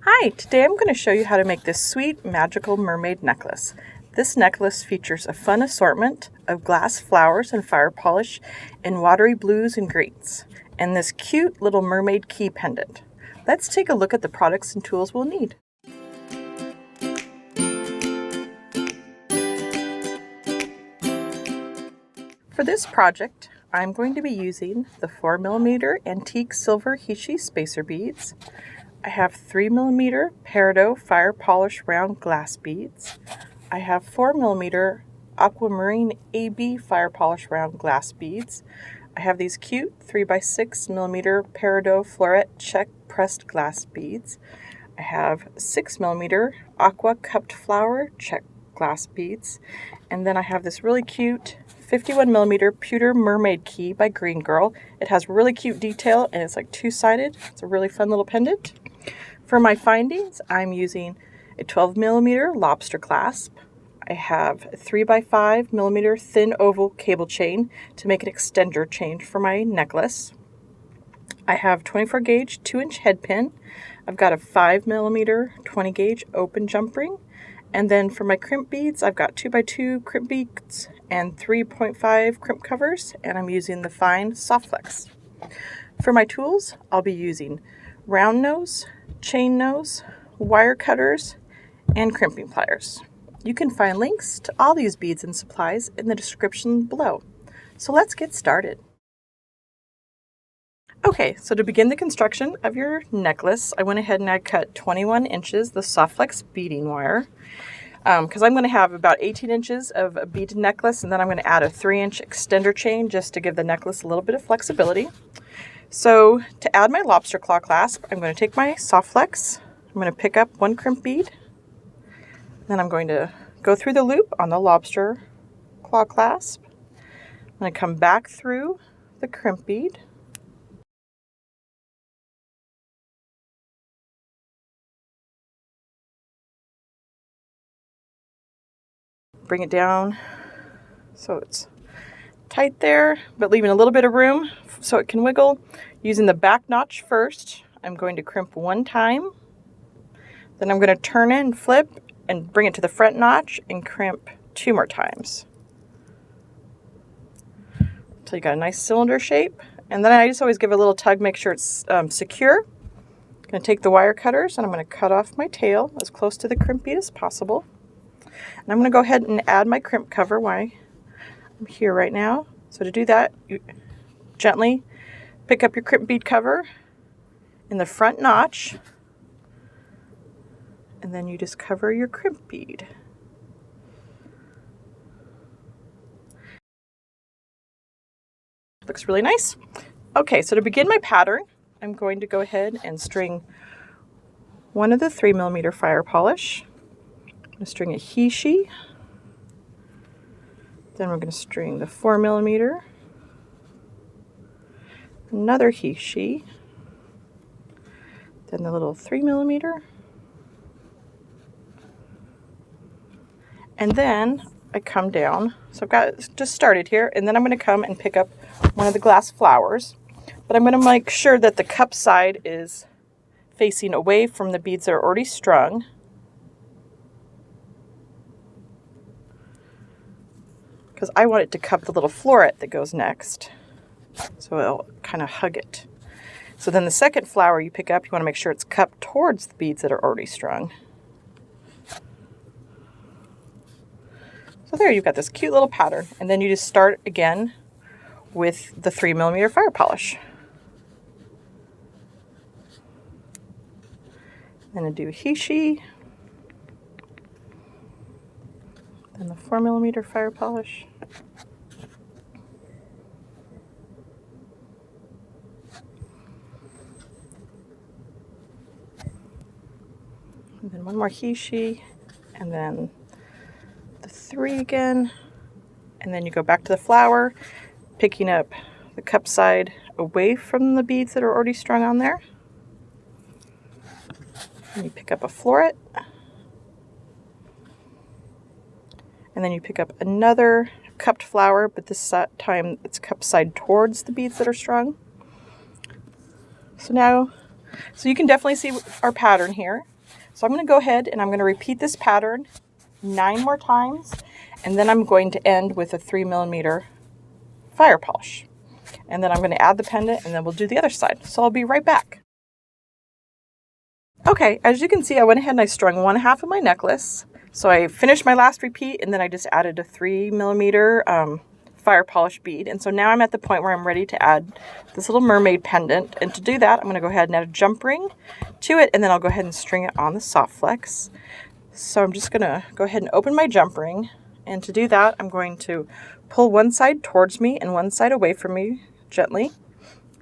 Hi, today I'm going to show you how to make this sweet Magical Mermaid Necklace. This necklace features a fun assortment of glass flowers and fire polish in watery blues and greens, and this cute little mermaid key pendant. Let's take a look at the products and tools we'll need. For this project, I'm going to be using the 4mm antique silver Heishi spacer beads. I have 3mm Peridot fire polish round glass beads. I have 4mm Aquamarine AB fire polish round glass beads. I have these cute 3x6mm Peridot Florette Czech pressed glass beads. I have 6mm Aqua cupped flower Czech glass beads. And then I have this really cute 51mm Pewter mermaid key by Green Girl. It has really cute detail and it's like two-sided. It's a really fun little pendant. For my findings, I'm using a 12mm Lobster clasp. I have a 3x5mm thin oval cable chain to make an extender chain for my necklace. I have 24 gauge 2-inch head pin. I've got a 5mm 20 gauge open jump ring. And then for my crimp beads, I've got 2x2 crimp beads and 3.5 crimp covers, and I'm using the fine soft flex. For my tools, I'll be using round nose, chain nose, wire cutters, and crimping pliers. You can find links to all these beads and supplies in the description below. So let's get started. Okay, so to begin the construction of your necklace, I went ahead and I cut 21 inches the soft flex beading wire because I'm going to have about 18 inches of a beaded necklace, and then I'm going to add a 3-inch extender chain just to give the necklace a little bit of flexibility. So to add my lobster claw clasp, I'm going to take my soft flex, I'm going to pick up one crimp bead, then I'm going to go through the loop on the lobster claw clasp. I'm going to come back through the crimp bead, bring it down so it's tight there, but leaving a little bit of room so it can wiggle. Using the back notch first, I'm going to crimp one time. Then I'm going to turn it and flip and bring it to the front notch and crimp 2 more times. So you got a nice cylinder shape. And then I just always give a little tug, make sure it's secure. I'm going to take the wire cutters and I'm going to cut off my tail as close to the crimp bead as possible. And I'm going to go ahead and add my crimp cover while I'm here right now. So to do that, you gently pick up your crimp bead cover in the front notch, and then you just cover your crimp bead. Looks really nice. Okay, so to begin my pattern, I'm going to go ahead and string one of the 3mm fire polish. I'm going to string a Heishi. Then we're going to string the 4mm, another Heishi, then the little 3mm, and then I come down. So I've got just started here, and then I'm going to come and pick up one of the glass flowers, but I'm going to make sure that the cup side is facing away from the beads that are already strung. Because I want it to cup the little florette that goes next. So it'll kind of hug it. So then the second flower you pick up, you want to make sure it's cupped towards the beads that are already strung. So there, you've got this cute little pattern. And then you just start again with the 3mm fire polish. Then I do Heishi. Then the 4mm fire polish. And then one more Heishi, and then the 3 again. And then you go back to the flower, picking up the cup side away from the beads that are already strung on there. And you pick up a florette. And then you pick up another cupped flower, but this time it's cup side towards the beads that are strung. So you can definitely see our pattern here. So I'm going to go ahead and I'm going to repeat this pattern 9 more times, and then I'm going to end with a 3mm fire polish. And then I'm going to add the pendant, and then we'll do the other side. So I'll be right back. Okay, as you can see, I went ahead and I strung 1/2 of my necklace. So I finished my last repeat, and then I just added a 3mm fire polish bead. And so now I'm at the point where I'm ready to add this little mermaid pendant. And to do that, I'm going to go ahead and add a jump ring to it, and then I'll go ahead and string it on the soft flex. So I'm just going to go ahead and open my jump ring. And to do that, I'm going to pull one side towards me and one side away from me gently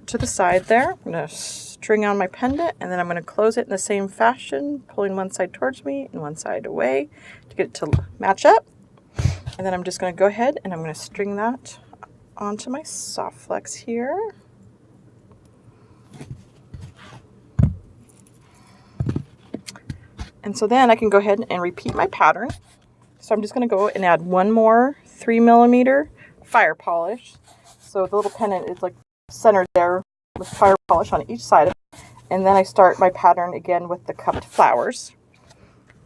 to the side there. I'm going to string on my pendant, and then I'm going to close it in the same fashion, pulling one side towards me and one side away to get it to match up. And then I'm just going to go ahead and I'm going to string that onto my soft flex here. And so then I can go ahead and repeat my pattern. So I'm just going to go and add one more 3mm fire polish. So the little pendant is like centered there with fire polish on each side of it. And then I start my pattern again with the cupped flowers.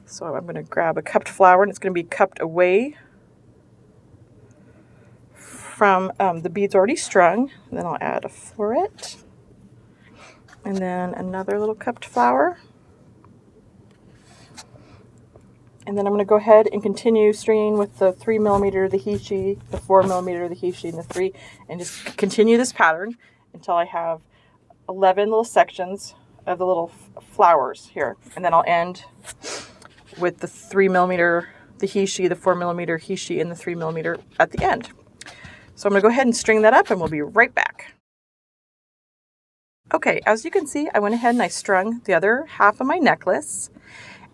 So I'm going to grab a cupped flower, and it's going to be cupped away from the beads already strung. And then I'll add a florette, and then another little cupped flower. And then I'm going to go ahead and continue stringing with the 3mm, the Heishi, the 4mm, the Heishi, and the 3, and just continue this pattern until I have 11 little sections of the little flowers here. And then I'll end with the 3mm, the Heishi, the 4mm Heishi, and the 3mm at the end. So I'm going to go ahead and string that up, and we'll be right back. Okay, as you can see, I went ahead and I strung the other half of my necklace.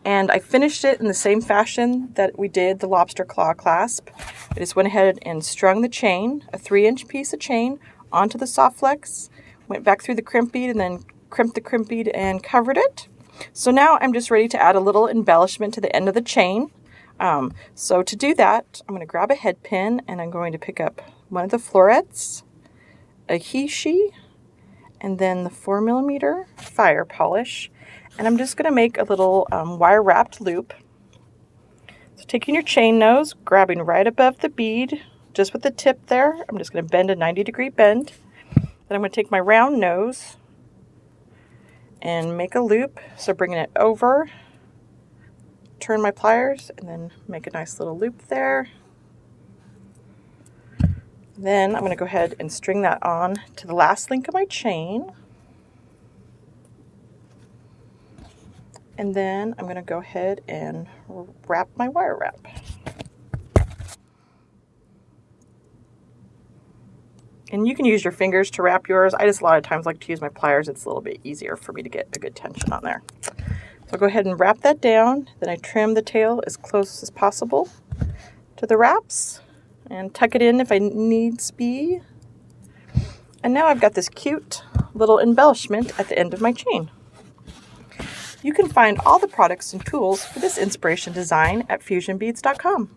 And I finished it in the same fashion that we did the lobster claw clasp. I just went ahead and strung the chain, a 3-inch piece of chain, onto the soft flex, went back through the crimp bead, and then crimped the crimp bead and covered it. So now I'm just ready to add a little embellishment to the end of the chain. So to do that, I'm going to grab a head pin, and I'm going to pick up one of the florettes, a Heishi, and then the 4mm fire polish. And I'm just going to make a little wire wrapped loop. So taking your chain nose, grabbing right above the bead, just with the tip there, I'm just going to bend a 90-degree bend. Then I'm going to take my round nose and make a loop. So bringing it over, turn my pliers, and then make a nice little loop there. Then I'm going to go ahead and string that on to the last link of my chain. And then I'm going to go ahead and wrap my wire wrap. And you can use your fingers to wrap yours. I just a lot of times like to use my pliers. It's a little bit easier for me to get a good tension on there. So I'll go ahead and wrap that down. Then I trim the tail as close as possible to the wraps and tuck it in if I needs be. And now I've got this cute little embellishment at the end of my chain. You can find all the products and tools for this inspiration design at fusionbeads.com.